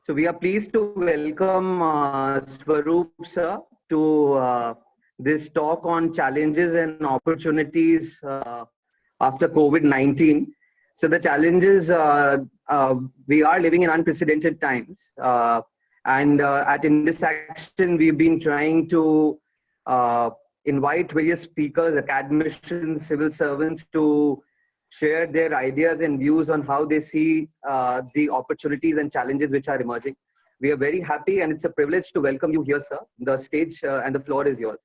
So we are pleased to welcome Swaroop sir to this talk on challenges and opportunities after COVID-19. So the challenges, we are living in unprecedented times. And at Indus Action, we've been trying to invite various speakers, academicians, civil servants to share their ideas and views on how they see the opportunities and challenges which are emerging. We are very happy and it's a privilege to welcome you here, sir. The stage and the floor is yours.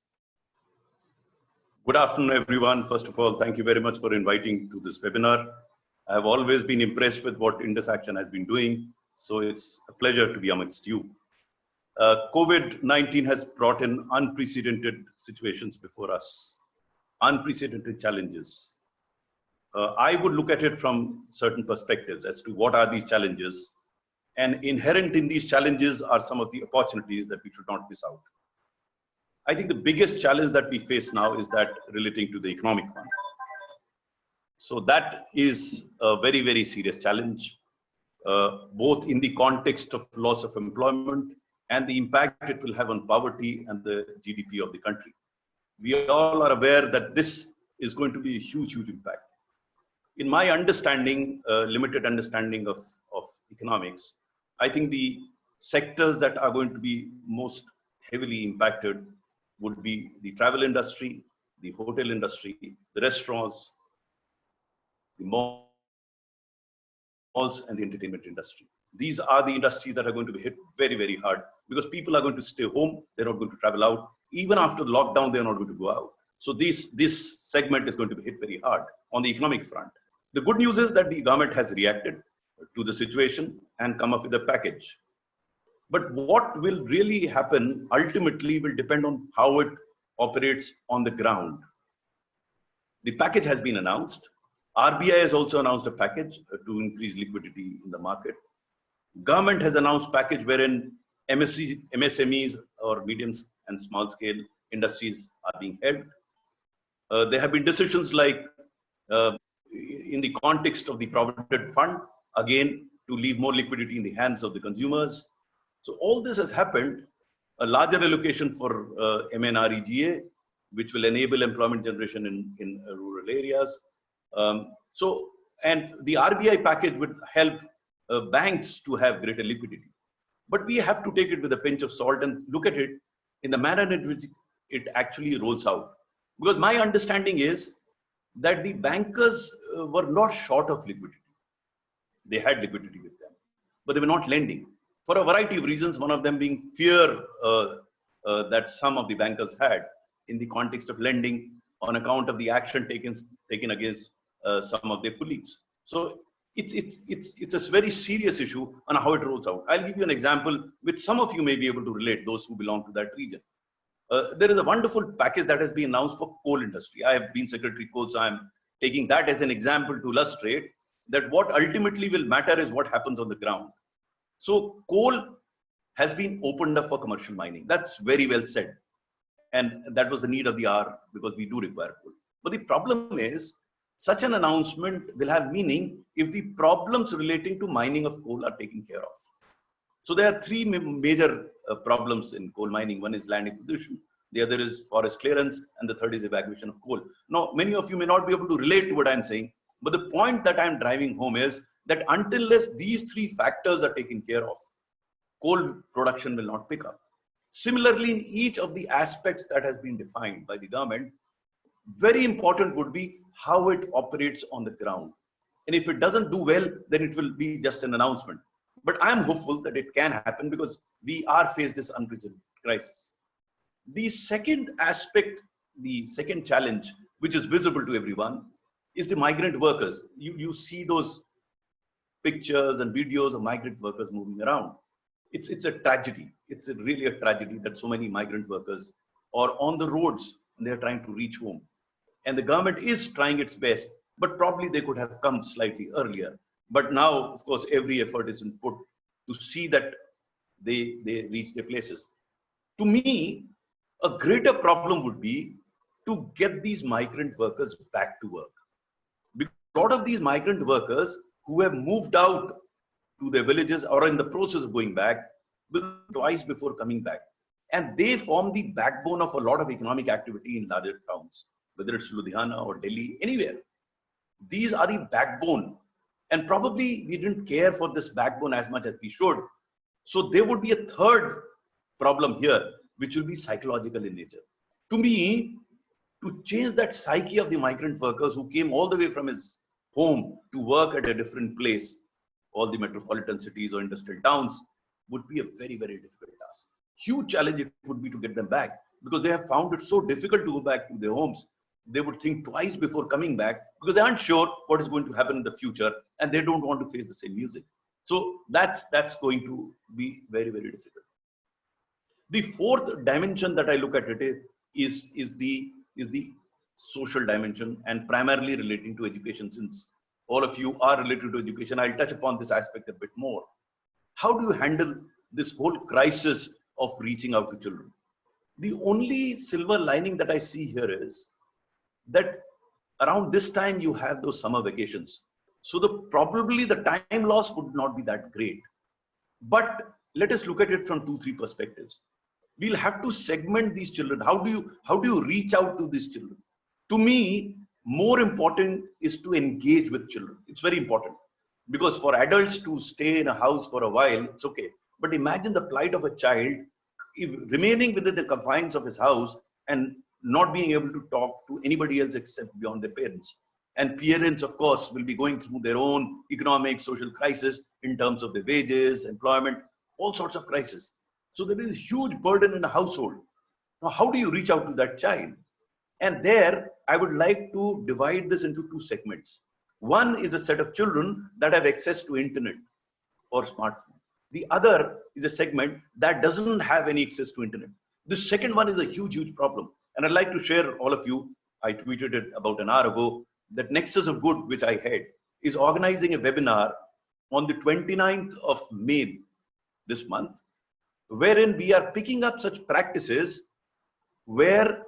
Good afternoon, everyone. First of all, thank you very much for inviting to this webinar. I have always been impressed with what Indus Action has been doing, so it's a pleasure to be amidst you. COVID-19 has brought in unprecedented situations before us, unprecedented challenges. I would look at it from certain perspectives as to what are these challenges, and inherent in these challenges are some of the opportunities that we should not miss out. I think the biggest challenge that we face now is that relating to the economic one. So that is a very, very serious challenge, both in the context of loss of employment and the impact it will have on poverty and the GDP of the country. We all are aware that this is going to be a huge, huge impact. In my understanding, limited understanding of economics, I think the sectors that are going to be most heavily impacted would be the travel industry, the hotel industry, the restaurants, the malls, and the entertainment industry. These are the industries that are going to be hit very, very hard because people are going to stay home. They're not going to travel out. Even after the lockdown, they're not going to go out. So this segment is going to be hit very hard on the economic front. The good news is that the government has reacted to the situation and come up with a package. But what will really happen ultimately will depend on how it operates on the ground. The package has been announced. RBI has also announced a package to increase liquidity in the market. Government has announced package wherein MSMEs or medium and small scale industries are being helped. There have been decisions like in the context of the Provident Fund, again, to leave more liquidity in the hands of the consumers. So all this has happened, a larger allocation for MNREGA, which will enable employment generation in rural areas. And the RBI package would help banks to have greater liquidity. But we have to take it with a pinch of salt and look at it in the manner in which it actually rolls out. Because my understanding is that the bankers were not short of liquidity. They had liquidity with them, but they were not lending for a variety of reasons, one of them being fear that some of the bankers had in the context of lending on account of the action taken against some of their colleagues. So it's a very serious issue on how it rolls out. I'll give you an example which some of you may be able to relate, those who belong to that region. There is a wonderful package that has been announced for coal industry. I have been Secretary Coal, so I'm taking that as an example to illustrate that what ultimately will matter is what happens on the ground. So coal has been opened up for commercial mining. That's very well said. And that was the need of the hour because we do require coal. But the problem is such an announcement will have meaning if the problems relating to mining of coal are taken care of. So there are three major problems in coal mining. One is land acquisition, the other is forest clearance, and the third is evacuation of coal. Now, many of you may not be able to relate to what I'm saying, but the point that I'm driving home is that until these three factors are taken care of, coal production will not pick up. Similarly, in each of the aspects that has been defined by the government, very important would be how it operates on the ground. And if it doesn't do well, then it will be just an announcement. But I'm hopeful that it can happen because we are faced this unprecedented crisis. The second aspect, the second challenge, which is visible to everyone, is the migrant workers. You see those pictures and videos of migrant workers moving around. It's a tragedy. It's really a tragedy that so many migrant workers are on the roads and they're trying to reach home. And the government is trying its best, but probably they could have come slightly earlier. But now, of course, every effort is put to see that they reach their places. To me, a greater problem would be to get these migrant workers back to work. Because a lot of these migrant workers who have moved out to their villages or in the process of going back, will twice before coming back. And they form the backbone of a lot of economic activity in larger towns, whether it's Ludhiana or Delhi, anywhere. These are the backbone. And probably we didn't care for this backbone as much as we should. So there would be a third problem here, which will be psychological in nature. To me, to change that psyche of the migrant workers who came all the way from his home to work at a different place, all the metropolitan cities or industrial towns, would be a very, very difficult task. Huge challenge it would be to get them back, because they have found it so difficult to go back to their homes. They would think twice before coming back because they aren't sure what is going to happen in the future and they don't want to face the same music. So that's going to be very, very difficult. The fourth dimension that I look at it is the social dimension, and primarily relating to education. Since all of you are related to education, I'll touch upon this aspect a bit more. How do you handle this whole crisis of reaching out to children? The only silver lining that I see here is that around this time you have those summer vacations. So probably the time loss would not be that great. But let us look at it from 2-3 perspectives. We'll have to segment these children. How do you reach out to these children? To me, more important is to engage with children. It's very important, because for adults to stay in a house for a while, it's okay. But imagine the plight of a child if remaining within the confines of his house and not being able to talk to anybody else except beyond their parents. And parents, of course, will be going through their own economic, social crisis in terms of their wages, employment, all sorts of crises. So there is a huge burden in a household. Now, how do you reach out to that child? And there, I would like to divide this into 2 segments. One is a set of children that have access to internet or smartphone. The other is a segment that doesn't have any access to internet. The second one is a huge, huge problem. And I'd like to share all of you, I tweeted it about an hour ago, that Nexus of Good, which I head, is organizing a webinar on the 29th of May this month, wherein we are picking up such practices where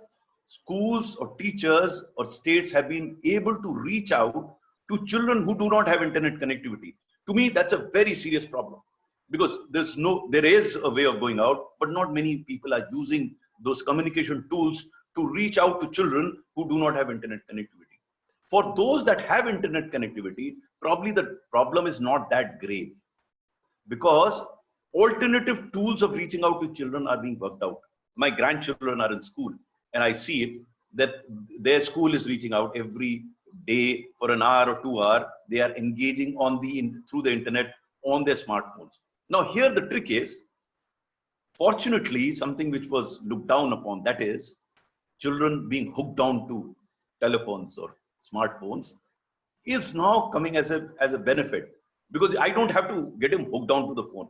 schools or teachers or states have been able to reach out to children who do not have internet connectivity. To me, that's a very serious problem, because there is a way of going out, but not many people are using those communication tools to reach out to children who do not have internet connectivity. For those that have internet connectivity, probably the problem is not that grave, because alternative tools of reaching out to children are being worked out. My grandchildren are in school, and I see it that their school is reaching out every day for an hour or 2 hours. They are engaging through the internet on their smartphones. Now, here the trick is, fortunately, something which was looked down upon, that is children being hooked down to telephones or smartphones, is now coming as a benefit, because I don't have to get him hooked down to the phone.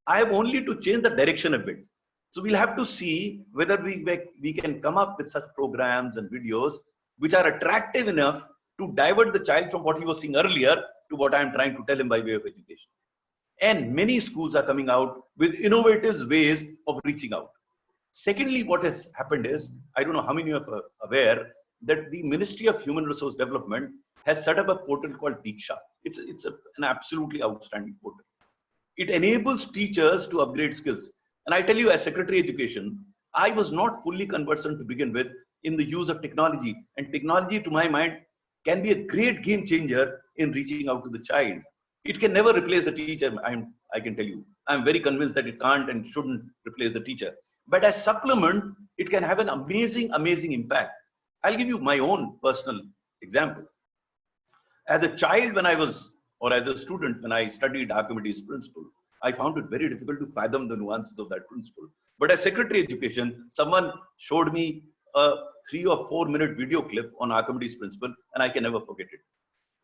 I have only to change the direction a bit. So we'll have to see whether we can come up with such programs and videos which are attractive enough to divert the child from what he was seeing earlier to what I'm trying to tell him by way of education. And many schools are coming out with innovative ways of reaching out. Secondly, what has happened is, I don't know how many of you are aware that the Ministry of Human Resource Development has set up a portal called Diksha. It's an absolutely outstanding portal. It enables teachers to upgrade skills. And I tell you, as Secretary of Education, I was not fully conversant to begin with in the use of technology. And technology, to my mind, can be a great game changer in reaching out to the child. It can never replace the teacher, I can tell you. I'm very convinced that it can't and shouldn't replace the teacher. But as supplement, it can have an amazing, amazing impact. I'll give you my own personal example. As a child, as a student, when I studied Archimedes' principle, I found it very difficult to fathom the nuances of that principle. But as Secretary of Education, someone showed me a 3 or 4 minute video clip on Archimedes' principle, and I can never forget it.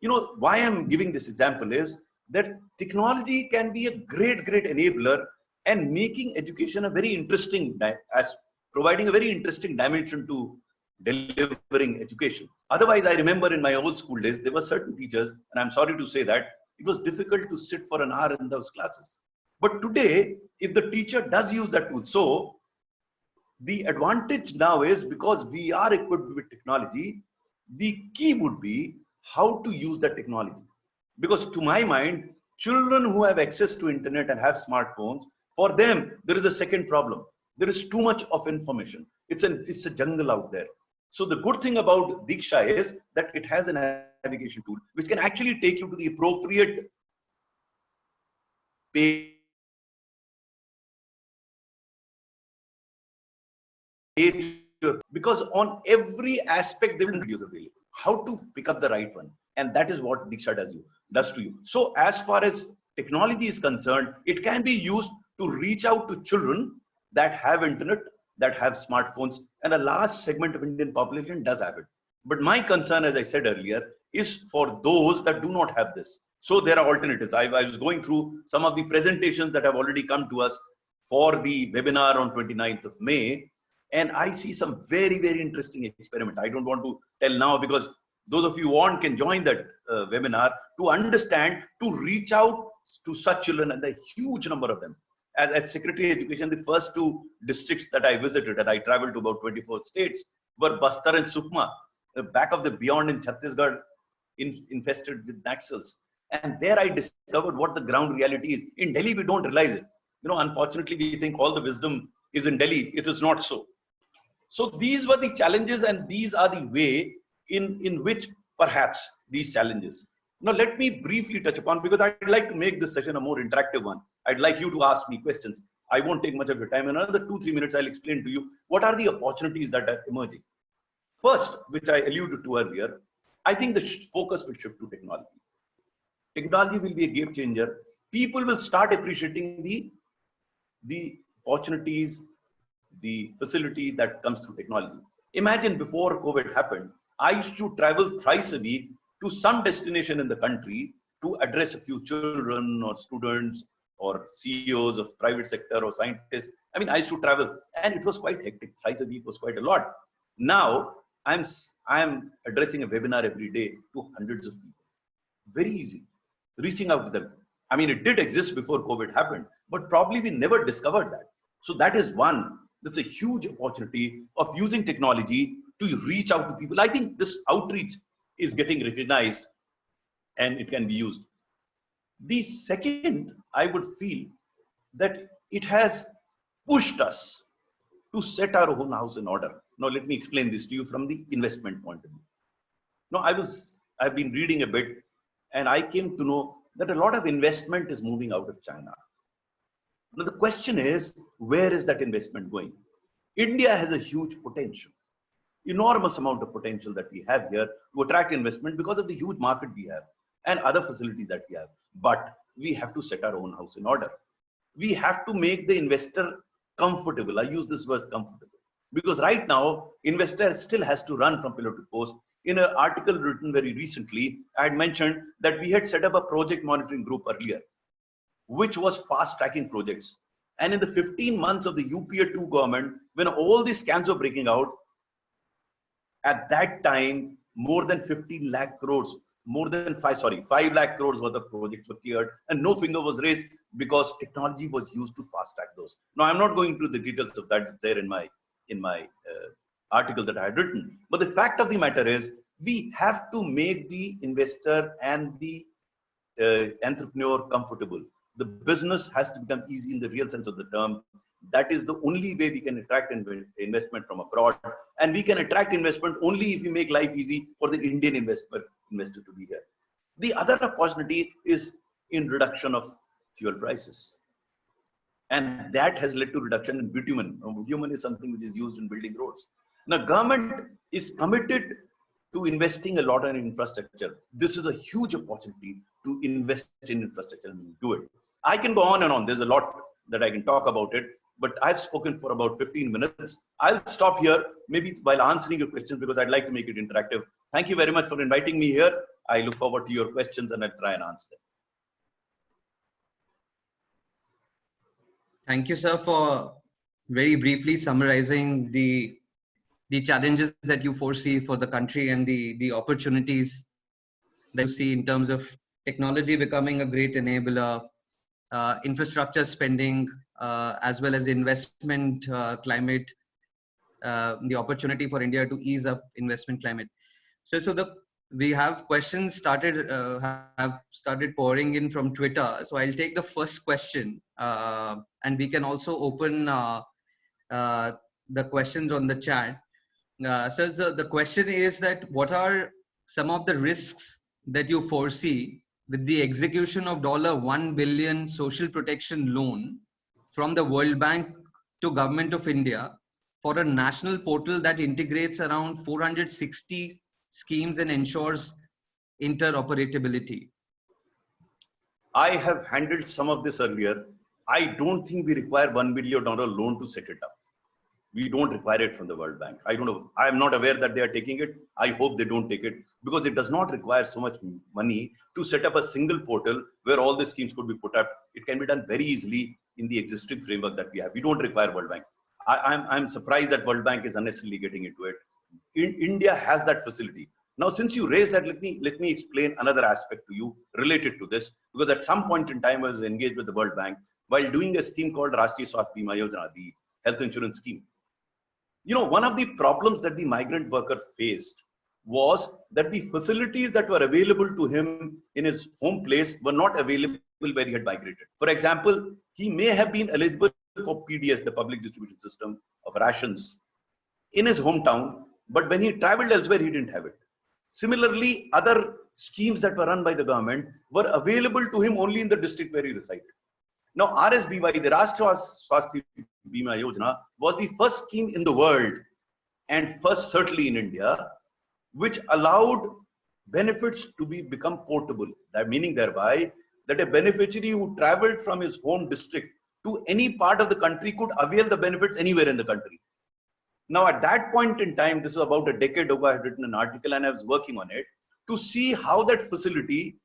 You know, why I'm giving this example is that technology can be a great, great enabler and making education a very interesting, as providing a very interesting dimension to delivering education. Otherwise, I remember in my old school days, there were certain teachers, and I'm sorry to say that, it was difficult to sit for an hour in those classes. But today, if the teacher does use that tool, so the advantage now is, because we are equipped with technology, the key would be how to use that technology. Because to my mind, Children who have access to internet and have smartphones, for them, there is a second problem. There is too much of information. It's a jungle out there. So the good thing about Diksha is that it has a navigation tool which can actually take you to the appropriate page, because on every aspect there will be videos available. How to pick up the right one, and that is what Diksha does to you. So as far as technology is concerned, it can be used to reach out to children that have internet, that have smartphones, and a large segment of Indian population does have it. But my concern, as I said earlier, is for those that do not have this. So there are alternatives. I was going through some of the presentations that have already come to us for the webinar on 29th of May. And I see some very, very interesting experiment. I don't want to tell now because those of you who want can join that webinar to understand, to reach out to such children, and a huge number of them. As Secretary of Education, the first two districts that I visited, and I traveled to about 24 states, were Bastar and Sukma, the back of the beyond in Chhattisgarh, infested with Naxals. And there I discovered what the ground reality is. In Delhi, we don't realize it. Unfortunately, we think all the wisdom is in Delhi. It is not so. So these were the challenges, and these are the way in which perhaps these challenges. Now, let me briefly touch upon, because I'd like to make this session a more interactive one. I'd like you to ask me questions. I won't take much of your time. In another 2-3 minutes, I'll explain to you what are the opportunities that are emerging. First, which I alluded to earlier, I think the focus will shift to technology. Technology will be a game changer. People will start appreciating the opportunities, the facility that comes through technology. Imagine before COVID happened, I used to travel thrice a week to some destination in the country to address a few children or students or CEOs of private sector or scientists. I mean, I used to travel, and it was quite hectic. Thrice a week was quite a lot. Now, I'm addressing a webinar every day to hundreds of people. Very easy, reaching out to them. I mean, it did exist before COVID happened, but probably we never discovered that. So that is one. That's a huge opportunity of using technology to reach out to people. I think this outreach is getting recognized and it can be used. The second, I would feel that it has pushed us to set our own house in order. Now, let me explain this to you from the investment point of view. Now, I've been reading a bit, and I came to know that a lot of investment is moving out of China. Now, the question is, where is that investment going? India has a huge potential, enormous amount of potential that we have here to attract investment because of the huge market we have and other facilities that we have. But we have to set our own house in order. We have to make the investor comfortable. I use this word comfortable because right now, investor still has to run from pillar to post. In an article written very recently, I had mentioned that we had set up a project monitoring group earlier, which was fast tracking projects. And in the 15 months of the UPA 2 government, when all these scams were breaking out, at that time, more than 15 lakh crores, more than 5 lakh crores worth of projects were cleared, and no finger was raised because technology was used to fast track those. Now, I'm not going into the details of that. It's there in my article that I had written. But the fact of the matter is, we have to make the investor and the entrepreneur comfortable. The business has to become easy in the real sense of the term. That is the only way we can attract investment from abroad. And we can attract investment only if we make life easy for the Indian investor to be here. The other opportunity is in reduction of fuel prices. And that has led to reduction in bitumen. Now, bitumen is something which is used in building roads. Now, government is committed to investing a lot in infrastructure. This is a huge opportunity to invest in infrastructure and do it. I can go on and on. There's a lot that I can talk about it, but I've spoken for about 15 minutes. I'll stop here, maybe while answering your questions, because I'd like to make it interactive. Thank you very much for inviting me here. I look forward to your questions and I'll try and answer them. Thank you, sir, for very briefly summarizing the challenges that you foresee for the country and the opportunities that you see in terms of technology becoming a great enabler, infrastructure spending, as well as investment climate, the opportunity for India to ease up investment climate. So the we have questions have started pouring in from Twitter. So I'll take the first question, and we can also open uh, the questions on the chat. So the question is that what are some of the risks that you foresee with the execution of $1 billion social protection loan from the World Bank to Government of India for a national portal that integrates around 460 schemes and ensures interoperability? I have handled some of this earlier. I don't think we require $1 billion loan to set it up. We don't require it from the World Bank. I don't know. I am not aware that they are taking it. I hope they don't take it because it does not require so much money to set up a single portal where all the schemes could be put up. It can be done very easily in the existing framework that we have. We don't require World Bank. I'm surprised that World Bank is unnecessarily getting into it. India has that facility. Now, since you raised that, let me explain another aspect to you related to this, because at some point in time I was engaged with the World Bank while doing a scheme called Rashtriya Swasthya Bima Yojana, the health insurance scheme. You know, one of the problems that the migrant worker faced was that the facilities that were available to him in his home place were not available where he had migrated. For example, he may have been eligible for PDS, the public distribution system of rations, in his hometown, but when he traveled elsewhere, he didn't have it. Similarly, other schemes that were run by the government were available to him only in the district where he resided. Now, RSBY, the Rashtriya Swasthya Bima Yojana, was the first scheme in the world, and first certainly in India, which allowed benefits to become portable. That meaning thereby that a beneficiary who traveled from his home district to any part of the country could avail the benefits anywhere in the country. Now, at that point in time, this is about a decade ago, I had written an article and I was working on it to see how that facility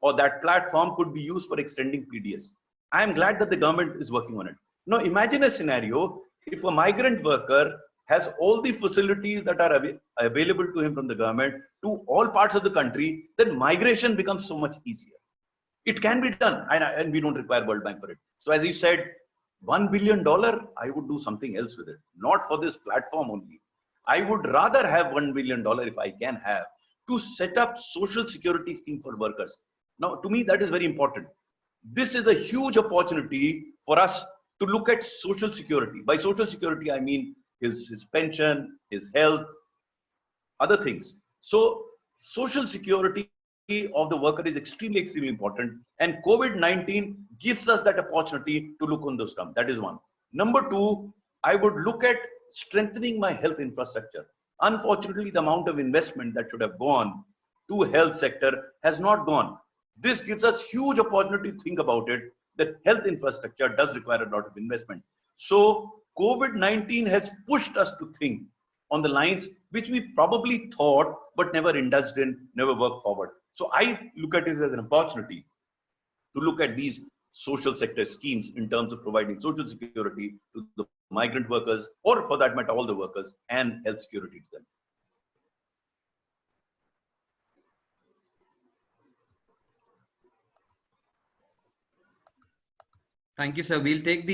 or that platform could be used for extending PDS. I am glad that the government is working on it. Now, imagine a scenario if a migrant worker has all the facilities that are available to him from the government to all parts of the country, then migration becomes so much easier. It can be done, and we don't require World Bank for it. So, as you said, $1 billion, I would do something else with it, not for this platform only. I would rather have $1 billion if I can have to set up social security scheme for workers. Now, to me, that is very important. This is a huge opportunity for us to look at social security. By social security, I mean his pension, his health, other things. So social security of the worker is extremely, extremely important. And COVID-19 gives us that opportunity to look on those terms. That is one. Number two, I would look at strengthening my health infrastructure. Unfortunately, the amount of investment that should have gone to health sector has not gone. This gives us huge opportunity to think about it, that health infrastructure does require a lot of investment. So COVID-19 has pushed us to think on the lines which we probably thought but never indulged in, never worked forward. So I look at this as an opportunity to look at these social sector schemes in terms of providing social security to the migrant workers, or for that matter, all the workers, and health security to them. Thank you, sir. We'll take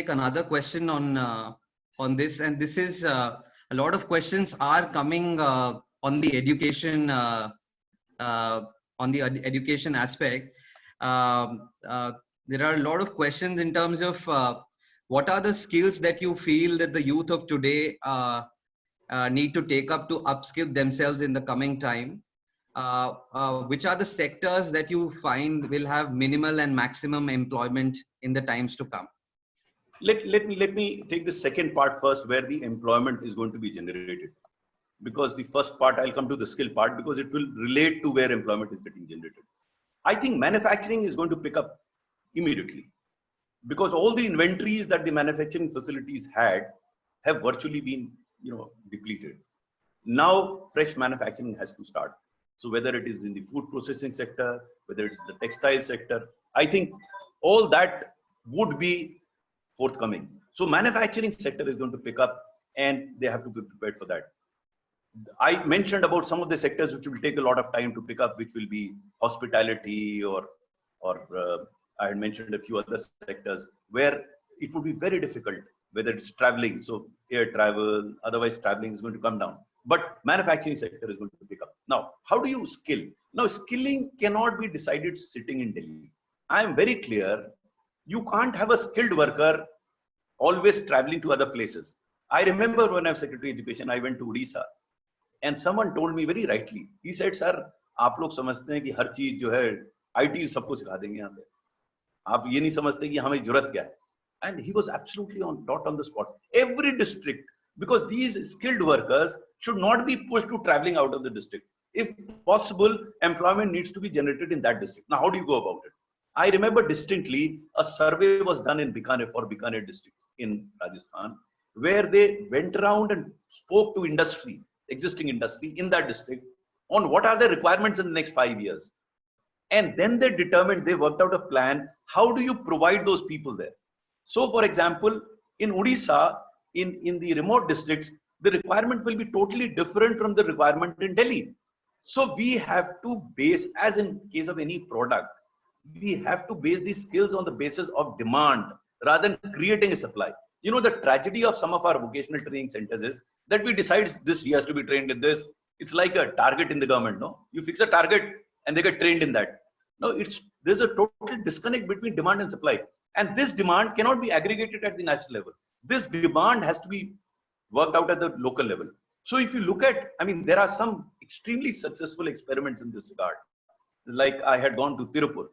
another question on this, and this is a lot of questions are coming on the education education aspect. There are a lot of questions in terms of what are the skills that you feel that the youth of today need to take up to upskill themselves in the coming time. Which are the sectors that you find will have minimal and maximum employment in the times to come? Let me take the second part first, where the employment is going to be generated. Because the first part, I'll come to the skill part because it will relate to where employment is getting generated. I think manufacturing is going to pick up immediately because all the inventories that the manufacturing facilities had have virtually been, depleted. Now, fresh manufacturing has to start. So whether it is in the food processing sector, whether it's the textile sector, I think all that would be forthcoming. So manufacturing sector is going to pick up and they have to be prepared for that. I mentioned about some of the sectors which will take a lot of time to pick up, which will be hospitality or I had mentioned a few other sectors where it would be very difficult, whether it's traveling. So air travel, otherwise traveling is going to come down. But manufacturing sector is going to pick up. Now, how do you skill? Now, skilling cannot be decided sitting in Delhi. I am very clear. You can't have a skilled worker always traveling to other places. I remember when I was Secretary of Education, I went to Odisha and someone told me very rightly. He said, "Sir, आप लोग समझते हैं कि हर चीज जो है IT सबको सिखा देंगे यहाँ पे. आप ये नहीं समझते कि हमें जरूरत क्या है." And he was absolutely on dot on the spot. Every district, because these skilled workers should not be pushed to traveling out of the district. If possible, employment needs to be generated in that district. Now, how do you go about it? I remember distinctly a survey was done in Bikaner for Bikaner district in Rajasthan, where they went around and spoke to industry, existing industry in that district, on what are the requirements in the next 5 years. And then they determined, they worked out a plan. How do you provide those people there? So, for example, in Odisha, in the remote districts, the requirement will be totally different from the requirement in Delhi. So we have to base, as in case of any product, we have to base these skills on the basis of demand rather than creating a supply. You know, the tragedy of some of our vocational training centers is that we decide this he has to be trained in this. It's like a target in the government, no? You fix a target and they get trained in that. No, there's a total disconnect between demand and supply. And this demand cannot be aggregated at the national level. This demand has to be worked out at the local level. So if you look at, I mean, there are some extremely successful experiments in this regard. Like I had gone to Tirupur,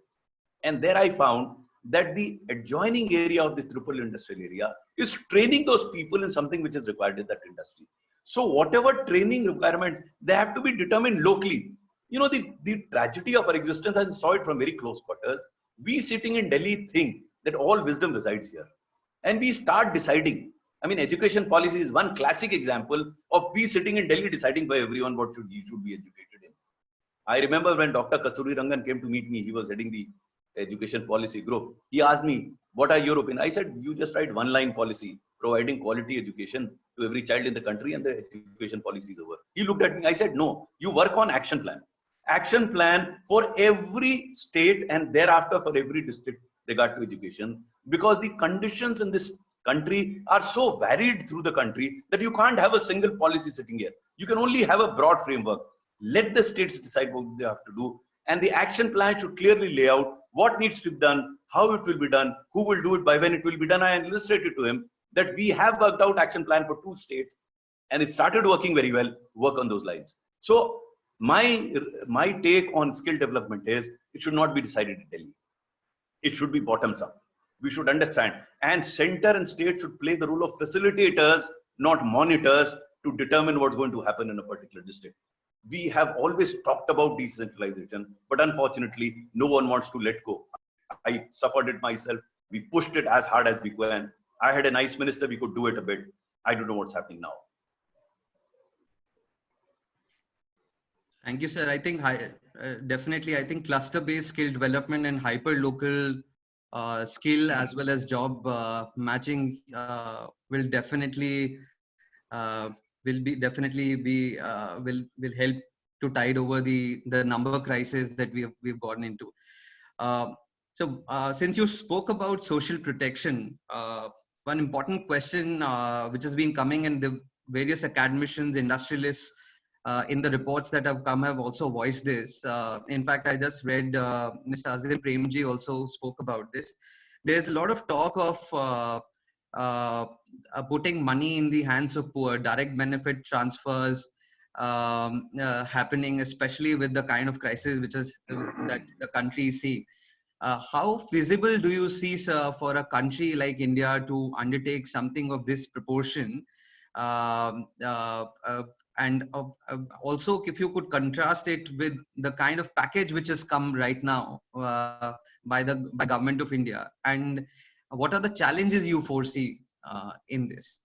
and there I found that the adjoining area of the Tirupur industrial area is training those people in something which is required in that industry. So whatever training requirements, they have to be determined locally. You know, the tragedy of our existence, I saw it from very close quarters. We sitting in Delhi think that all wisdom resides here. And we start deciding. I mean, education policy is one classic example of we sitting in Delhi deciding for everyone what should be educated in. I remember when Dr. Kasturi Rangan came to meet me, he was heading the education policy group. He asked me, what are your opinions? I said, you just write one line policy, providing quality education to every child in the country, and the education policy is over. He looked at me, I said, no, you work on action plan. Action plan for every state and thereafter for every district regard to education, because the conditions in this country are so varied through the country that you can't have a single policy sitting here. You can only have a broad framework. Let the states decide what they have to do. And the action plan should clearly lay out what needs to be done, how it will be done, who will do it, by when it will be done. I illustrated to him that we have worked out action plan for 2 states and it started working very well. Work on those lines. So my take on skill development is it should not be decided in Delhi. It should be bottoms up. We should understand, and center and state should play the role of facilitators, not monitors, to determine what's going to happen in a particular district. We have always talked about decentralization, but unfortunately, no one wants to let go. I suffered it myself. We pushed it as hard as we can. I had a nice minister, we could do it a bit. I don't know what's happening now. Thank you, sir. I think definitely, I think cluster-based skill development and hyper-local skill as well as job matching will definitely will help to tide over the number crisis that we've gotten into. So since you spoke about social protection, one important question which has been coming in the various academicians, industrialists, in the reports that have come have also voiced this. In fact, I just read Mr. Azim Premji also spoke about this. There's a lot of talk of putting money in the hands of poor, direct benefit transfers happening, especially with the kind of crisis which is that the country is seeing. How feasible do you see, sir, for a country like India to undertake something of this proportion? And also, if you could contrast it with the kind of package which has come right now by government of India, and what are the challenges you foresee in this?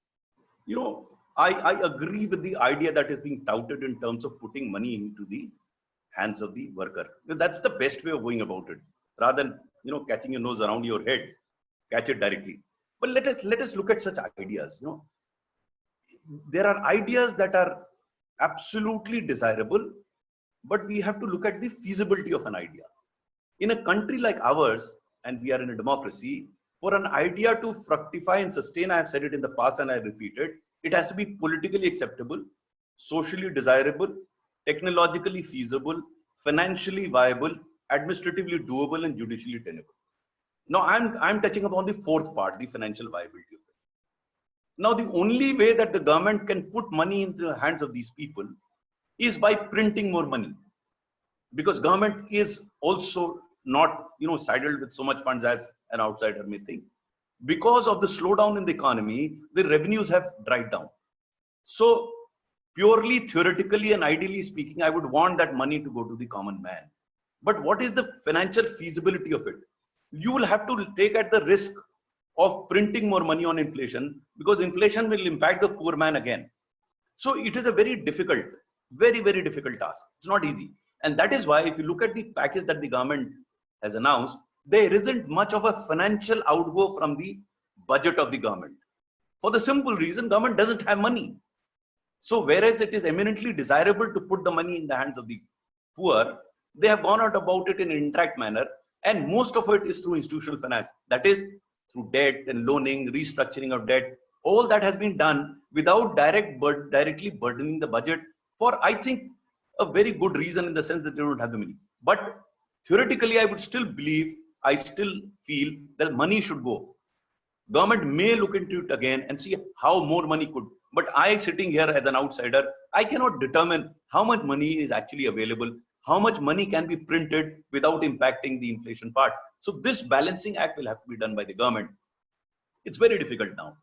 You know, I agree with the idea that is being touted in terms of putting money into the hands of the worker. That's the best way of going about it, rather than catching your nose around your head, catch it directly. But let us look at such ideas. There are ideas that are absolutely desirable, but we have to look at the feasibility of an idea. In a country like ours, and we are in a democracy, for an idea to fructify and sustain, I have said it in the past and I repeat it, it has to be politically acceptable, socially desirable, technologically feasible, financially viable, administratively doable, and judicially tenable. Now, I'm touching upon the fourth part, the financial viability of it. Now, the only way that the government can put money into the hands of these people is by printing more money, because government is also not, saddled with so much funds as an outsider may think. Because of the slowdown in the economy, the revenues have dried down. So, purely theoretically and ideally speaking, I would want that money to go to the common man. But what is the financial feasibility of it? You will have to take at the risk of printing more money on inflation, because inflation will impact the poor man again. So it is a very difficult, very difficult task. It's not easy. And that is why if you look at the package that the government has announced, there isn't much of a financial outgo from the budget of the government. For the simple reason, government doesn't have money. So whereas it is eminently desirable to put the money in the hands of the poor, they have gone out about it in an indirect manner. And most of it is through institutional finance. That is through debt and loaning, restructuring of debt. All that has been done without directly burdening the budget for, I think, a very good reason, in the sense that they don't have the money. But theoretically, I still feel that money should go. Government may look into it again and see how more money could. But I, sitting here as an outsider, I cannot determine how much money is actually available, how much money can be printed without impacting the inflation part. So this balancing act will have to be done by the government. It's very difficult now.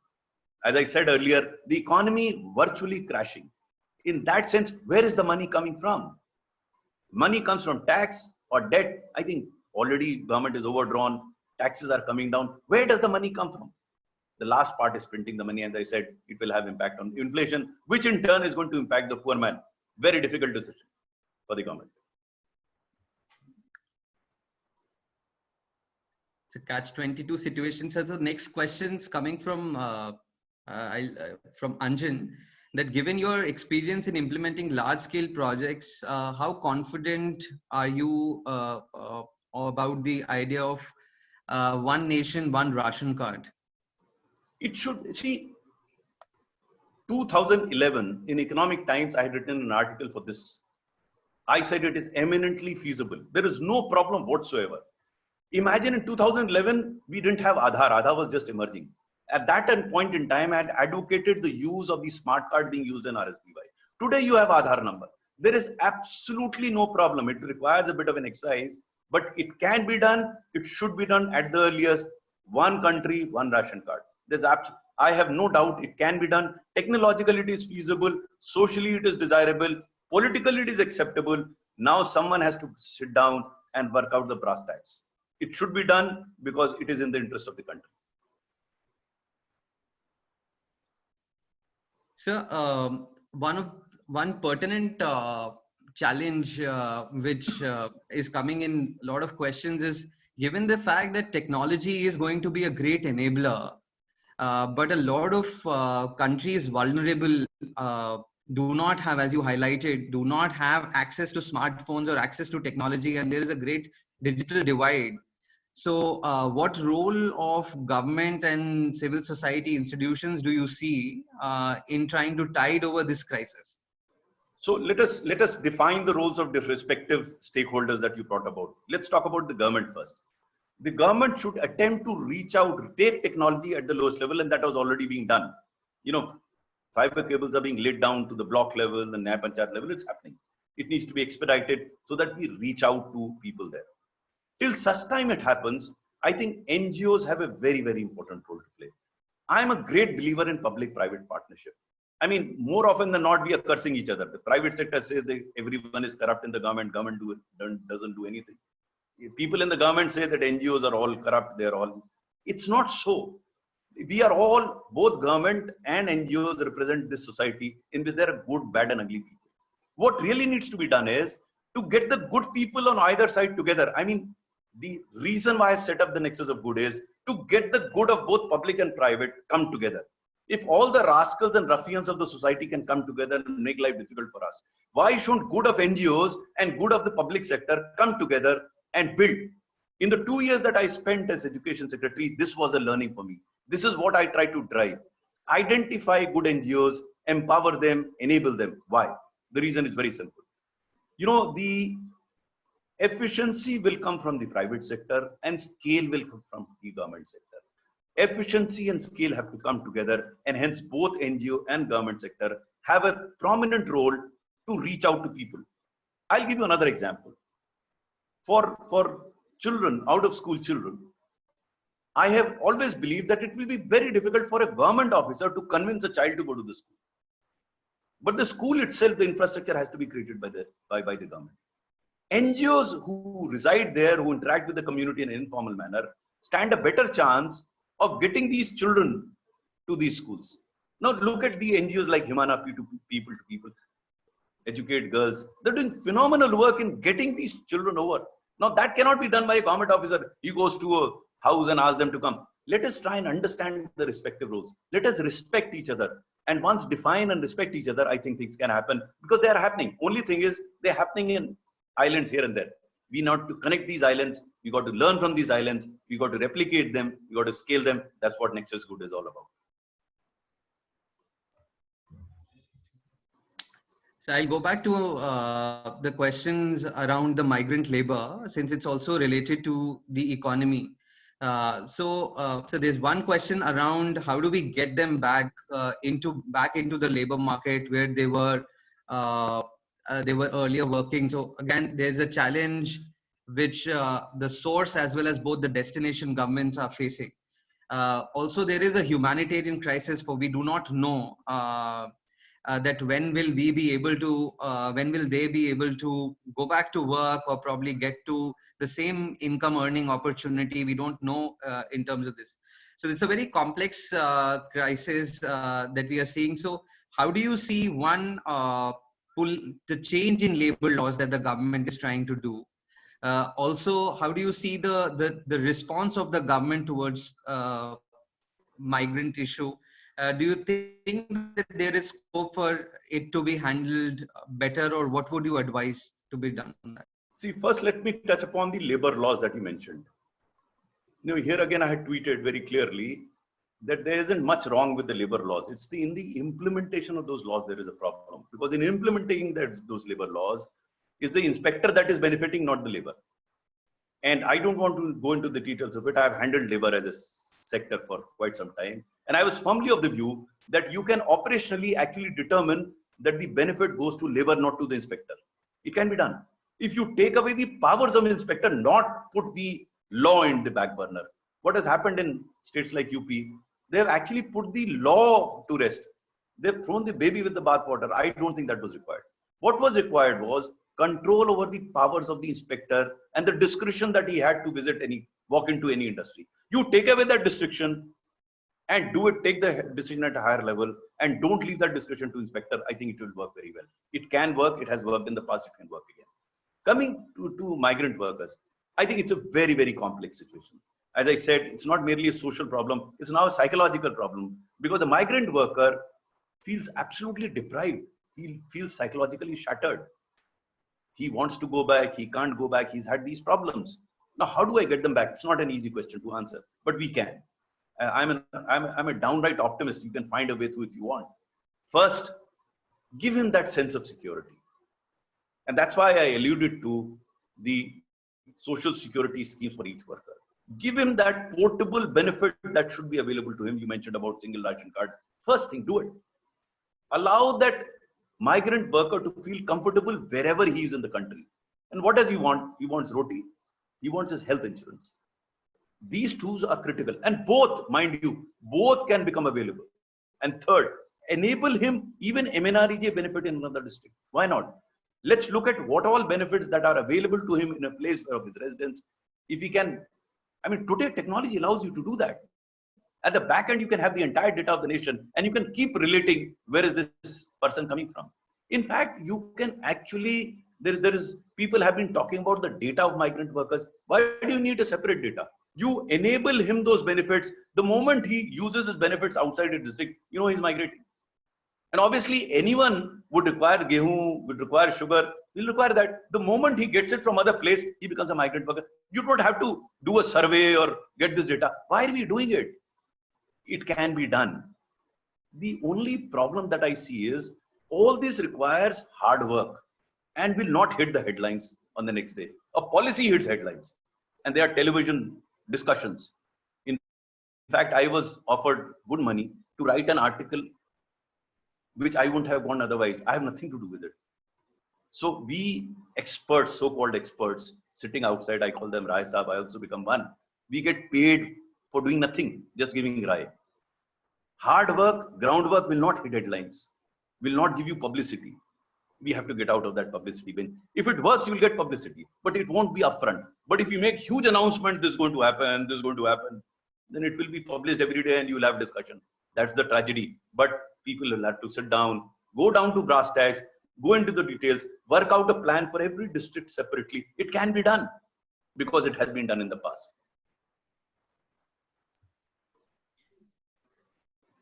As I said earlier, the economy virtually crashing. In that sense, where is the money coming from? Money comes from tax or debt. I think already government is overdrawn, taxes are coming down. Where does the money come from? The last part is printing the money. As I said, it will have impact on inflation, which in turn is going to impact the poor man. Very difficult decision for the government. It's a catch-22 situation. So the next question's coming from Anjan, that given your experience in implementing large-scale projects, how confident are you about the idea of one nation, one ration card? It should, see, 2011 in Economic Times, I had written an article for this. I said it is eminently feasible. There is no problem whatsoever. Imagine in 2011, we didn't have Aadhaar. Aadhaar was just emerging. At that point in time, I had advocated the use of the smart card being used in RSBY. Today, you have Aadhaar number. There is absolutely no problem. It requires a bit of an exercise, but it can be done. It should be done at the earliest. One country, one ration card. I have no doubt it can be done. Technologically, it is feasible. Socially, it is desirable. Politically, it is acceptable. Now, someone has to sit down and work out the brass tacks. It should be done because it is in the interest of the country. So, one pertinent challenge which is coming in a lot of questions is, given the fact that technology is going to be a great enabler, but a lot of countries vulnerable do not have, as you highlighted, do not have access to smartphones or access to technology, and there is a great digital divide. So what role of government and civil society institutions do you see in trying to tide over this crisis? So let us define the roles of the respective stakeholders that you brought about. Let's talk about the government first. The government should attempt to reach out, take technology at the lowest level, and that was already being done. Fiber cables are being laid down to the block level, the Nyaya Panchayat level. It's happening. It needs to be expedited so that we reach out to people there. Till such time it happens, I think NGOs have a very important role to play. I'm a great believer in public-private partnership. I mean, more often than not, we are cursing each other. The private sector says that everyone is corrupt in the government doesn't do anything. People in the government say that NGOs are all corrupt, it's not so. We are all, both government and NGOs represent this society in which there are good, bad and ugly people. What really needs to be done is to get the good people on either side together. I mean, the reason why I've set up the Nexus of Good is to get the good of both public and private come together. If all the rascals and ruffians of the society can come together and make life difficult for us, why shouldn't good of NGOs and good of the public sector come together and build? In the 2 years that I spent as education secretary, this was a learning for me. This is what I try to drive. Identify good NGOs, empower them, enable them. Why? The reason is very simple. The efficiency will come from the private sector and scale will come from the government sector. Efficiency and scale have to come together, and hence both NGO and government sector have a prominent role to reach out to people. I'll give you another example. For children, out of school children, I have always believed that it will be very difficult for a government officer to convince a child to go to the school. But the school itself, the infrastructure has to be created by the government. NGOs who reside there, who interact with the community in an informal manner, stand a better chance of getting these children to these schools. Now look at the NGOs like Himana, People to People, Educate Girls. They're doing phenomenal work in getting these children over. Now that cannot be done by a government officer. He goes to a house and asks them to come. Let us try and understand the respective roles. Let us respect each other. And once define and respect each other, I think things can happen, because they are happening. Only thing is, they're happening in islands here and there. We need to connect these islands. We got to learn from these islands. We got to replicate them. We got to scale them. That's what Nexus Good is all about. So I'll go back to the questions around the migrant labor, since it's also related to the economy. So there's one question around how do we get them back into the labor market where they were earlier working. So again, there's a challenge which the source as well as both the destination governments are facing. Also, there is a humanitarian crisis, for we do not know that when will they be able to go back to work or probably get to the same income earning opportunity. We don't know in terms of this. So it's a very complex crisis that we are seeing. So how do you see the change in labor laws that the government is trying to do? Also, how do you see the response of the government towards migrant issue? Do you think that there is scope for it to be handled better, or what would you advise to be done on that? See, first let me touch upon the labor laws that you mentioned. Here again, I had tweeted very clearly that there isn't much wrong with the labor laws. It's in the implementation of those laws there is a problem. Because in implementing those labor laws, it's the inspector that is benefiting, not the labor. And I don't want to go into the details of it. I've handled labor as a sector for quite some time. And I was firmly of the view that you can operationally actually determine that the benefit goes to labor, not to the inspector. It can be done. If you take away the powers of the inspector, not put the law in the back burner. What has happened in states like UP, they have actually put the law to rest. They've thrown the baby with the bathwater. I don't think that was required. What was required was control over the powers of the inspector and the discretion that he had to walk into any industry. You take away that discretion and take the decision at a higher level, and don't leave that discretion to inspector. I think it will work very well. It can work. It has worked in the past. It can work again. Coming to migrant workers, I think it's a very, very complex situation. As I said, it's not merely a social problem. It's now a psychological problem, because the migrant worker feels absolutely deprived. He feels psychologically shattered. He wants to go back. He can't go back. He's had these problems. Now, how do I get them back? It's not an easy question to answer, but we can. I'm a downright optimist. You can find a way through if you want. First, give him that sense of security. And that's why I alluded to the social security schemes for each worker. Give him that portable benefit that should be available to him. You mentioned about single ration card. First thing, do it. Allow that migrant worker to feel comfortable wherever he is in the country. And what does he want? He wants roti. He wants his health insurance. These tools are critical. And both, mind you, both can become available. And third, enable him even MNREJ benefit in another district. Why not? Let's look at what all benefits that are available to him in a place of his residence. If he can, today technology allows you to do that. At the back end, you can have the entire data of the nation, and you can keep relating where is this person coming from. In fact, you can actually, people have been talking about the data of migrant workers. Why do you need a separate data? You enable him those benefits. The moment he uses his benefits outside the district, he's migrating. And obviously, anyone would require gehu, would require sugar, will require that. The moment he gets it from other place, he becomes a migrant worker. You don't have to do a survey or get this data. Why are we doing it? It can be done. The only problem that I see is all this requires hard work. and will not hit the headlines on the next day. A policy hits headlines, and there are television discussions. In fact, I was offered good money to write an article which I wouldn't have gone otherwise. I have nothing to do with it. So we experts, so-called experts, sitting outside, I call them Rai Saab, I also become one. We get paid for doing nothing, just giving Rai. Hard work, groundwork will not hit headlines, will not give you publicity. We have to get out of that publicity bin. If it works, you will get publicity, but it won't be upfront. But if you make huge announcements, this is going to happen, this is going to happen, then it will be published every day and you will have discussion. That's the tragedy. But people will have to sit down, go down to brass tacks, go into the details, work out a plan for every district separately. It can be done because it has been done in the past.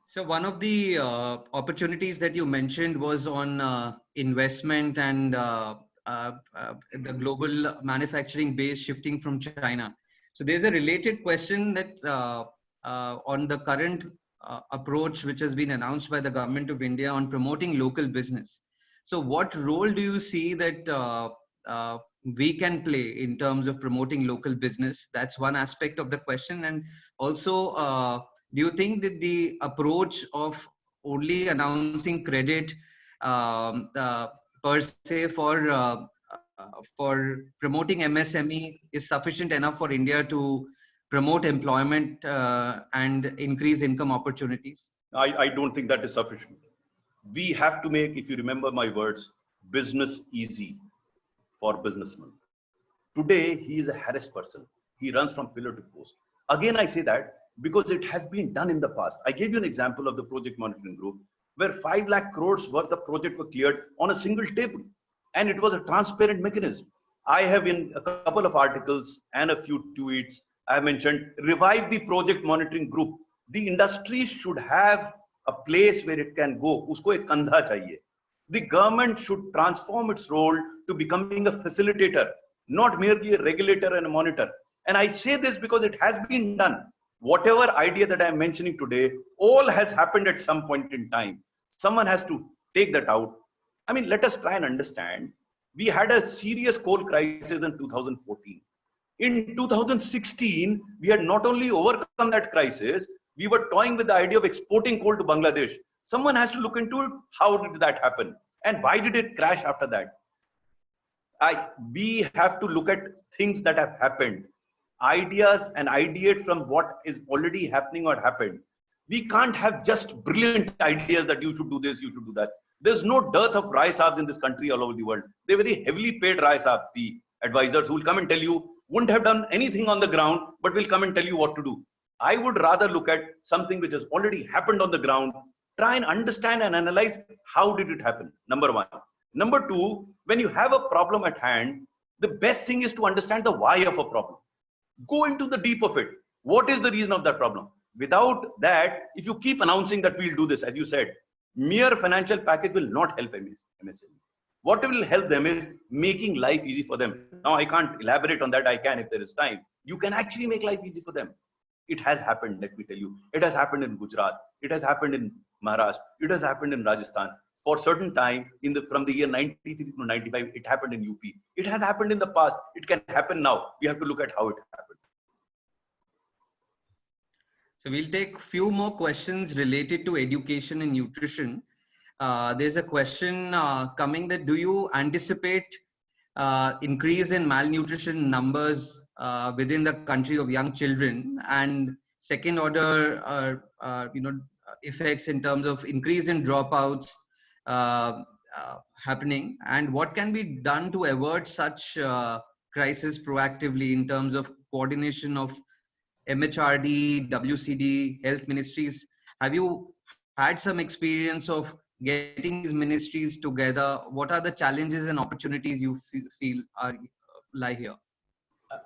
So one of the opportunities that you mentioned was on investment and the global manufacturing base shifting from China. So there's a related question that on the current approach which has been announced by the government of India on promoting local business. So what role do you see that we can play in terms of promoting local business? That's one aspect of the question. And also, do you think that the approach of only announcing credit per se for promoting MSME is sufficient enough for India to promote employment and increase income opportunities? I don't think that is sufficient. We have to make, if you remember my words, business easy for businessmen. Today, he is a harassed person. He runs from pillar to post. Again, I say that because it has been done in the past. I gave you an example of the project monitoring group where 5 lakh crores worth of project were cleared on a single table. And it was a transparent mechanism. I have in a couple of articles and a few tweets, I have mentioned, revive the project monitoring group. The industry should have a place where it can go. Usko ek kandha chahiye. The government should transform its role to becoming a facilitator, not merely a regulator and a monitor. And I say this because it has been done. Whatever idea that I am mentioning today, all has happened at some point in time. Someone has to take that out. I mean, let us try and understand. We had a serious coal crisis in 2014. In 2016, we had not only overcome that crisis, we were toying with the idea of exporting coal to Bangladesh. Someone has to look into it. How did that happen? And why did it crash after that? We have to look at things that have happened. Ideas and ideate from what is already happening or happened. We can't have just brilliant ideas that you should do this, you should do that. There's no dearth of Rai Saabs in this country all over the world. They're very heavily paid Rai Saabs, the advisors who will come and tell you, wouldn't have done anything on the ground, but will come and tell you what to do. I would rather look at something which has already happened on the ground, try and understand and analyze how did it happen, number one. Number two, when you have a problem at hand, the best thing is to understand the why of a problem. Go into the deep of it. What is the reason of that problem? Without that, if you keep announcing that we'll do this, as you said, mere financial package will not help MSME. What will help them is making life easy for them. Now, I can't elaborate on that. I can if there is time. You can actually make life easy for them. It has happened, let me tell you. It has happened in Gujarat. It has happened in Maharashtra. It has happened in Rajasthan. For certain time, from the year 93 to 95, it happened in UP. It has happened in the past. It can happen now. We have to look at how it happened. So we'll take few more questions related to education and nutrition. There's a question coming that do you anticipate increase in malnutrition numbers within the country of young children and second order effects in terms of increase in dropouts happening, and what can be done to avert such crisis proactively in terms of coordination of MHRD, WCD, health ministries? Have you had some experience of getting these ministries together? What are the challenges and opportunities you feel lie here?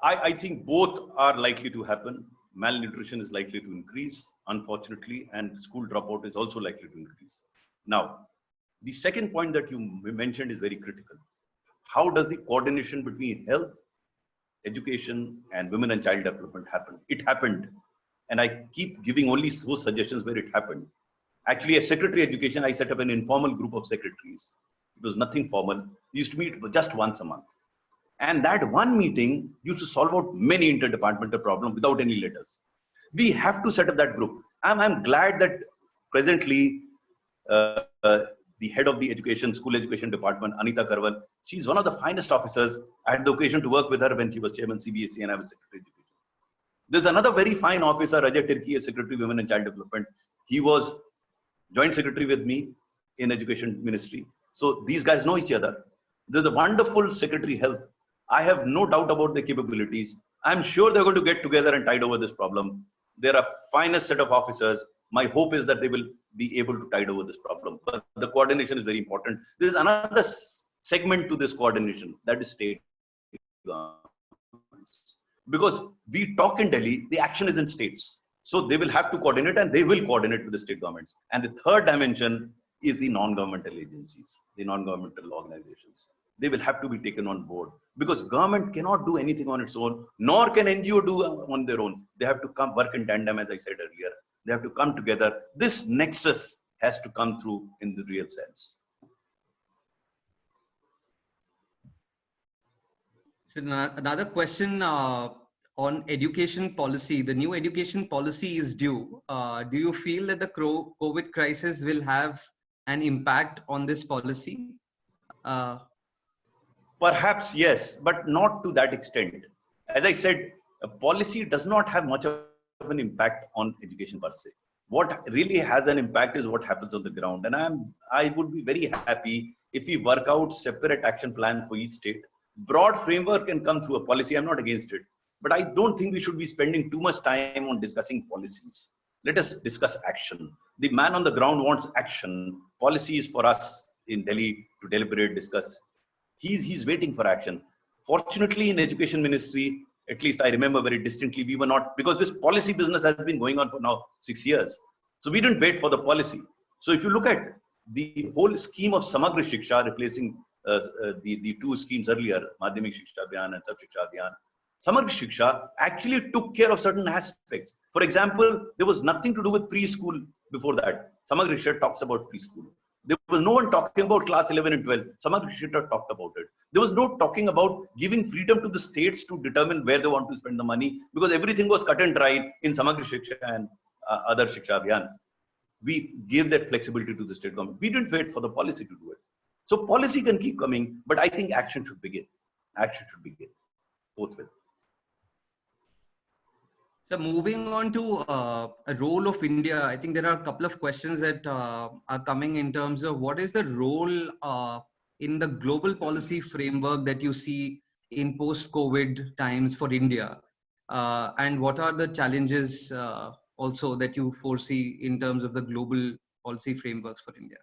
I think both are likely to happen. Malnutrition is likely to increase, unfortunately, and school dropout is also likely to increase. Now, the second point that you mentioned is very critical. How does the coordination between health, education, and women and child development happen? It happened. And I keep giving only those suggestions where it happened. Actually, as Secretary of Education, I set up an informal group of secretaries. It was nothing formal. We used to meet just once a month. And that one meeting used to solve out many interdepartmental problems without any letters. We have to set up that group. I'm glad that presently the head of the school education department, Anita Karwal, she's one of the finest officers. I had the occasion to work with her when she was chairman CBSE and I was secretary of education. There's another very fine officer, Rajat Tirki, as Secretary of Women and Child Development. He was joint secretary with me in education ministry. So these guys know each other. There's a wonderful secretary health. I have no doubt about their capabilities. I'm sure they're going to get together and tide over this problem. They're a finest set of officers. My hope is that they will be able to tide over this problem. But the coordination is very important. There's another segment to this coordination, that is state governments. Because we talk in Delhi, the action is in states. So they will have to coordinate and they will coordinate with the state governments. And the third dimension is the non-governmental agencies, the non-governmental organizations. They will have to be taken on board because government cannot do anything on its own, nor can NGO do on their own. They have to come work in tandem, as I said earlier. They have to come together. This nexus has to come through in the real sense. So another question on education policy. The new education policy is due. Do you feel that the COVID crisis will have an impact on this policy? Perhaps yes, but not to that extent. As I said, a policy does not have much of an impact on education per se. What really has an impact is what happens on the ground. And I would be very happy if we work out separate action plan for each state. Broad framework can come through a policy. I'm not against it. But I don't think we should be spending too much time on discussing policies. Let us discuss action. The man on the ground wants action. Policy is for us in Delhi to deliberate, discuss. He's waiting for action. Fortunately, in education ministry, at least I remember very distinctly, we were not, because this policy business has been going on for now 6 years. So we didn't wait for the policy. So if you look at the whole scheme of Samagra Shiksha, replacing the two schemes earlier, Madhyamik Shiksha Abhiyan and Sab Shiksha Abhiyan, Samagra Shiksha actually took care of certain aspects. For example, there was nothing to do with preschool before that. Samagra Shiksha talks about preschool. There was no one talking about class 11 and 12. Samagra Shiksha talked about it. There was no talking about giving freedom to the states to determine where they want to spend the money because everything was cut and dried in Samagra Shiksha and other Shiksha Abhiyan. We gave that flexibility to the state government. We didn't wait for the policy to do it. So policy can keep coming, but I think action should begin. Action should begin forthwith. So moving on to a role of India, I think there are a couple of questions that are coming in terms of what is the role in the global policy framework that you see in post-COVID times for India? And what are the challenges also that you foresee in terms of the global policy frameworks for India?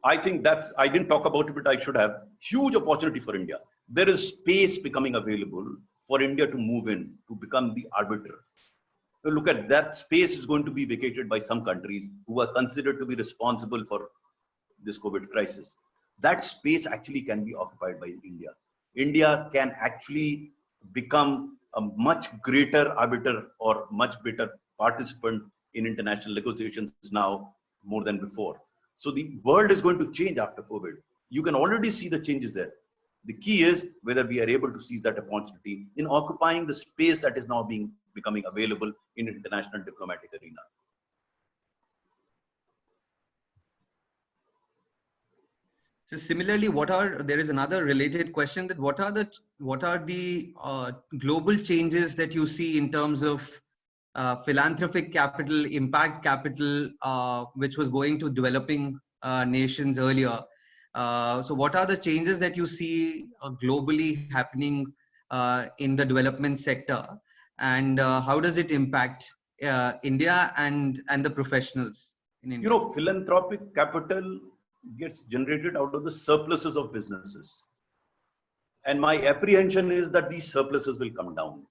I think I didn't talk about it, but I should have. Huge opportunity for India. There is space becoming available for India to move in, to become the arbiter. So look at that space is going to be vacated by some countries who are considered to be responsible for this COVID crisis. That space actually can be occupied by India. India can actually become a much greater arbiter or much better participant in international negotiations now more than before. So the world is going to change after COVID. You can already see the changes there. The key is whether we are able to seize that opportunity in occupying the space that is now becoming available in international diplomatic arena. So similarly, there is another related question that what are the global changes that you see in terms of philanthropic capital, impact capital, which was going to developing nations earlier? So what are the changes that you see globally happening in the development sector, and how does it impact India and the professionals in India? You know, philanthropic capital gets generated out of the surpluses of businesses. And my apprehension is that these surpluses will come down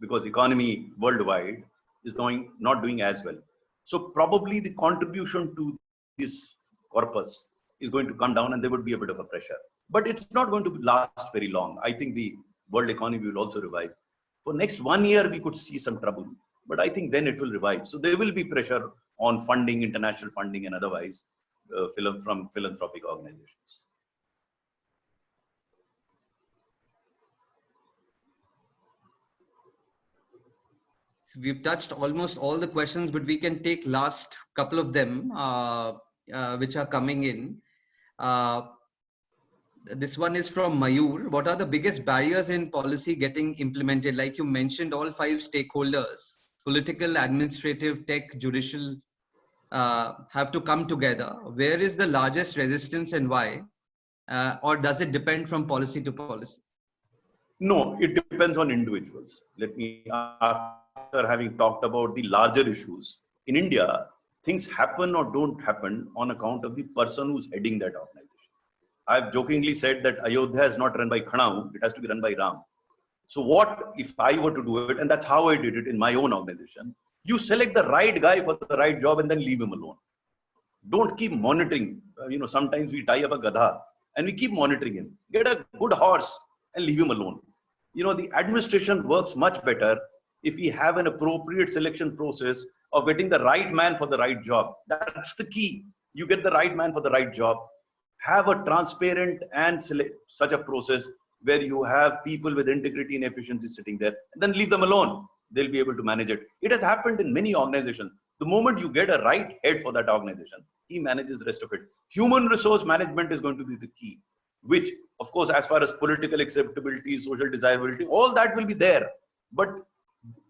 because economy worldwide is not doing as well. So probably the contribution to this corpus is going to come down and there would be a bit of a pressure. But it's not going to last very long. I think the world economy will also revive. For next 1 year, we could see some trouble, but I think then it will revive. So there will be pressure on funding, international funding and otherwise. from philanthropic organizations. So we've touched almost all the questions, but we can take last couple of them, which are coming in. This one is from Mayur. What are the biggest barriers in policy getting implemented? Like you mentioned, all 5 stakeholders, political, administrative, tech, judicial, have to come together. Where is the largest resistance and why? Or does it depend from policy to policy? No, it depends on individuals. Let me, after having talked about the larger issues, in India, things happen or don't happen on account of the person who's heading that organization. I've jokingly said that Ayodhya is not run by Khanau, it has to be run by Ram. So what if I were to do it, and that's how I did it in my own organization, you select the right guy for the right job and then leave him alone. Don't keep monitoring. Sometimes we tie up a gadha and we keep monitoring him. Get a good horse and leave him alone. The administration works much better if we have an appropriate selection process of getting the right man for the right job. That's the key. You get the right man for the right job. Have a transparent and such a process where you have people with integrity and efficiency sitting there, and then leave them alone. They'll be able to manage it. It has happened in many organizations. The moment you get a right head for that organization, he manages the rest of it. Human resource management is going to be the key, which, of course, as far as political acceptability, social desirability, all that will be there. But,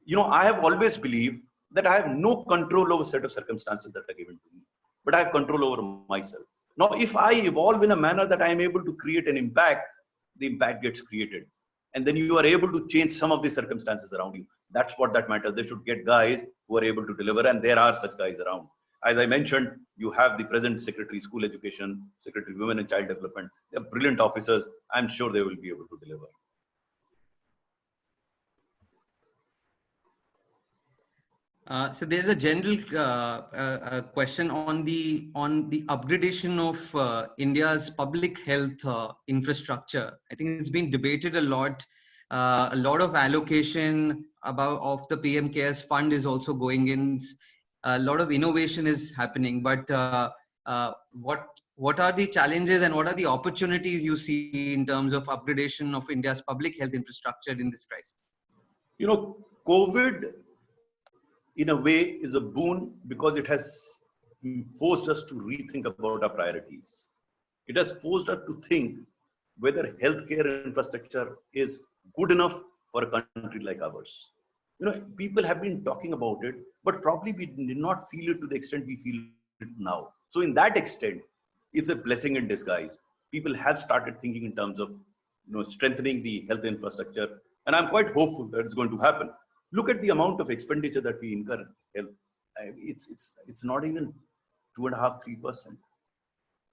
I have always believed that I have no control over a set of circumstances that are given to me, but I have control over myself. Now, if I evolve in a manner that I am able to create an impact, the impact gets created. And then you are able to change some of the circumstances around you. That's what that matters. They should get guys who are able to deliver, and there are such guys around. As I mentioned, you have the present Secretary School Education, Secretary Women and Child Development. They're brilliant officers. I'm sure they will be able to deliver. So there's a general question on the upgradation of India's public health infrastructure. I think it's been debated a lot. A lot of allocation of the PM CARES fund is also going in. A lot of innovation is happening. But what are the challenges and what are the opportunities you see in terms of upgradation of India's public health infrastructure in this crisis? COVID, in a way, is a boon because it has forced us to rethink about our priorities. It has forced us to think whether healthcare infrastructure is good enough for a country like ours. People have been talking about it, but probably we did not feel it to the extent we feel it now. So in that extent, it's a blessing in disguise. People have started thinking in terms of strengthening the health infrastructure, and I'm quite hopeful that it's going to happen. Look at the amount of expenditure that we incur in health. It's not even 2.5%, 3%.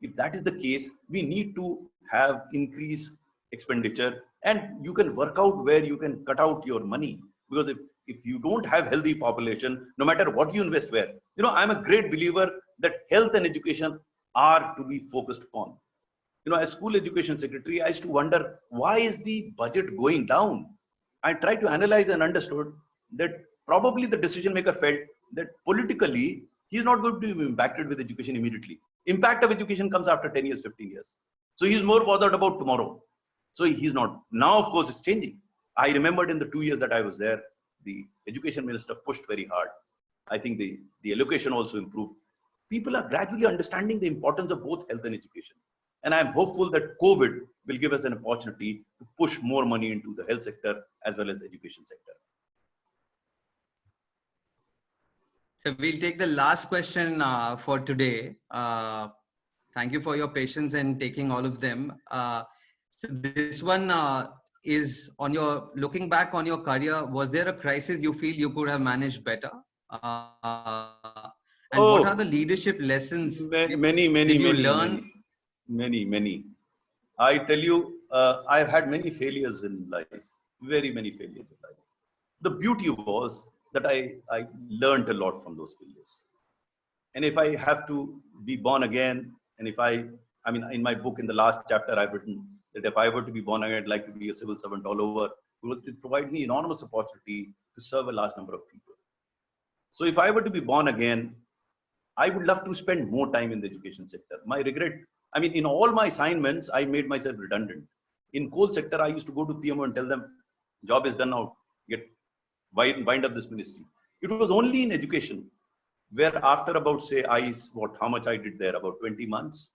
If that is the case, we need to have increased expenditure, and you can work out where you can cut out your money. Because if you don't have healthy population, no matter what you invest where, I'm a great believer that health and education are to be focused upon. As school education secretary, I used to wonder, why is the budget going down? I tried to analyze and understood that probably the decision maker felt that politically, he's not going to be impacted with education immediately. Impact of education comes after 10 years, 15 years. So he's more bothered about tomorrow. So he's not. Now, of course, it's changing. I remembered in the 2 years that I was there, the education minister pushed very hard. I think the allocation also improved. People are gradually understanding the importance of both health and education. And I'm hopeful that COVID will give us an opportunity to push more money into the health sector as well as education sector. So we'll take the last question for today. Thank you for your patience and taking all of them. So this one is on looking back on your career, was there a crisis you feel you could have managed better? And what are the leadership lessons many you learn? Many. I tell you, I've had many failures in life, very many failures in life. The beauty was that I learned a lot from those failures. And if I have to be born again, and if in my book, in the last chapter, I've written that if I were to be born again, I'd like to be a civil servant all over, because it provides me enormous opportunity to serve a large number of people. So if I were to be born again, I would love to spend more time in the education sector. My regret, I mean, in all my assignments, I made myself redundant. In coal sector, I used to go to PMO and tell them, job is done now, wind up this ministry. It was only in education where after about, say, how much I did there, about 20 months,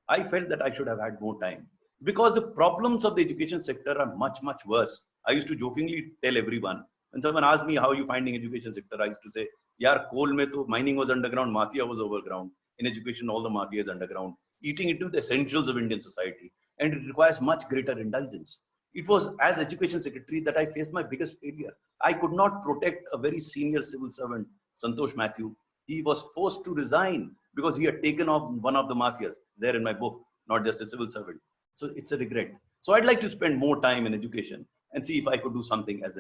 I felt that I should have had more time because the problems of the education sector are much, much worse. I used to jokingly tell everyone, when someone asked me, how are you finding education sector? I used to say, yaar, coal mein to mining was underground, mafia was overground. In education, all the mafia is underground, eating into the essentials of Indian society. And it requires much greater indulgence. It was as education secretary that I faced my biggest failure. I could not protect a very senior civil servant, Santosh Mathew. He was forced to resign because he had taken off one of the mafias. There in my book, not just a civil servant. So it's a regret. So I'd like to spend more time in education and see if I could do something as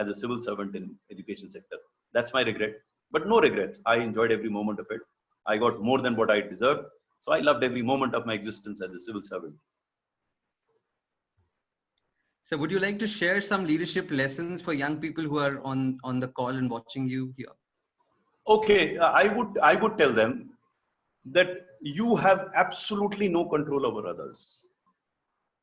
a civil servant in education sector. That's my regret, but no regrets. I enjoyed every moment of it. I got more than what I deserved. So I loved every moment of my existence as a civil servant. So would you like to share some leadership lessons for young people who are on the call and watching you here? Okay, I would tell them that you have absolutely no control over others.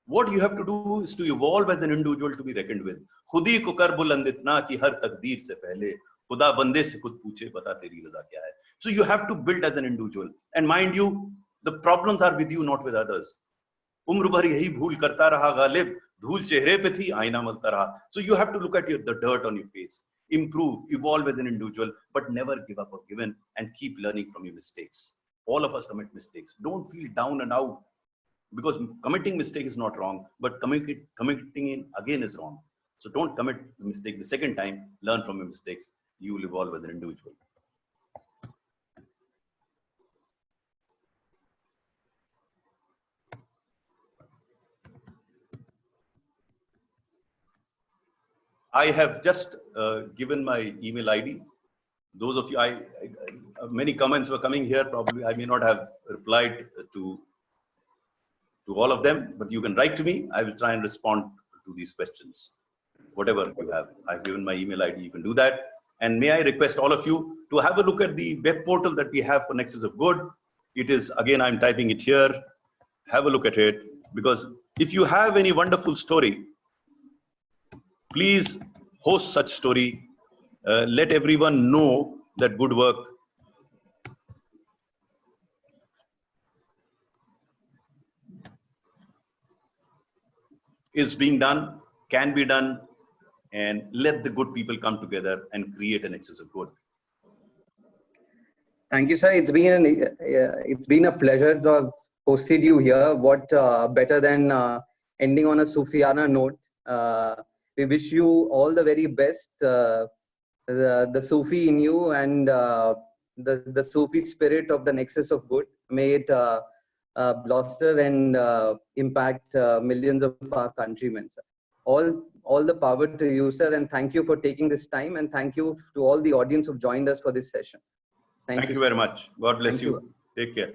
What you have to do is to evolve as an individual to be reckoned with. खुद ही को कर बुलंद इतना कि हर तकदीर से पहले खुदा बंदे से खुद पूछे बता तेरी रज़ा क्या है. So you have to build as an individual. And mind you, the problems are with you, not with others. उम्र भर यही भूल करता रहा गालिब, धूल चेहरे पे थी, आईना मलता रहा. So you have to look at the dirt on your face. Improve, evolve as an individual, but never give up or give in, and keep learning from your mistakes. All of us commit mistakes. Don't feel down and out, because committing mistake is not wrong, but committing it again is wrong. So don't commit the mistake the second time. Learn from your mistakes. You will evolve as an individual. I have just given my email ID. Those of you, many comments were coming here. Probably I may not have replied to all of them, but you can write to me. I will try and respond to these questions. Whatever you have, I've given my email ID. You can do that. And may I request all of you to have a look at the web portal that we have for Nexus of Good. It is, again, I'm typing it here. Have a look at it, because if you have any wonderful story, please host such story. Let everyone know that good work is being done, can be done, and let the good people come together and create an Nexus of Good. Thank you, sir. It's been a pleasure to have hosted you here. What better than ending on a Sufiana note? We wish you all the very best. The Sufi in you and the Sufi spirit of the Nexus of Good. May it blossom and impact millions of our countrymen, sir. All the power to you, sir, and thank you for taking this time, and thank you to all the audience who've joined us for this session. Thank you very much. God bless you. Take care.